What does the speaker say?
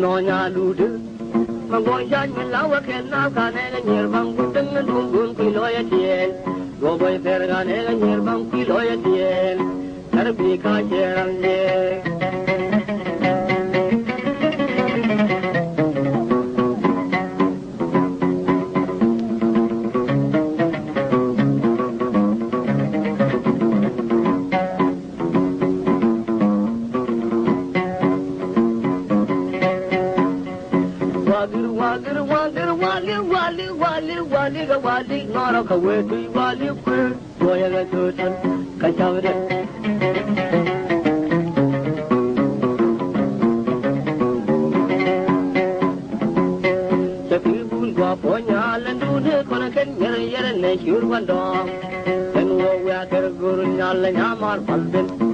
Nonya lude, Magoyan Malawa can now can and near Bangutan and Bunki lawyer deal. Go by Fergan and near Banki lawyer deal. Tarabika here and there. Wali, not a way to Wali, Royal Turtle, Kachavada. The people go up on Yal and do the Konakan Yer and Nature one dog. Then we are Guru Yal and Yamar Palden.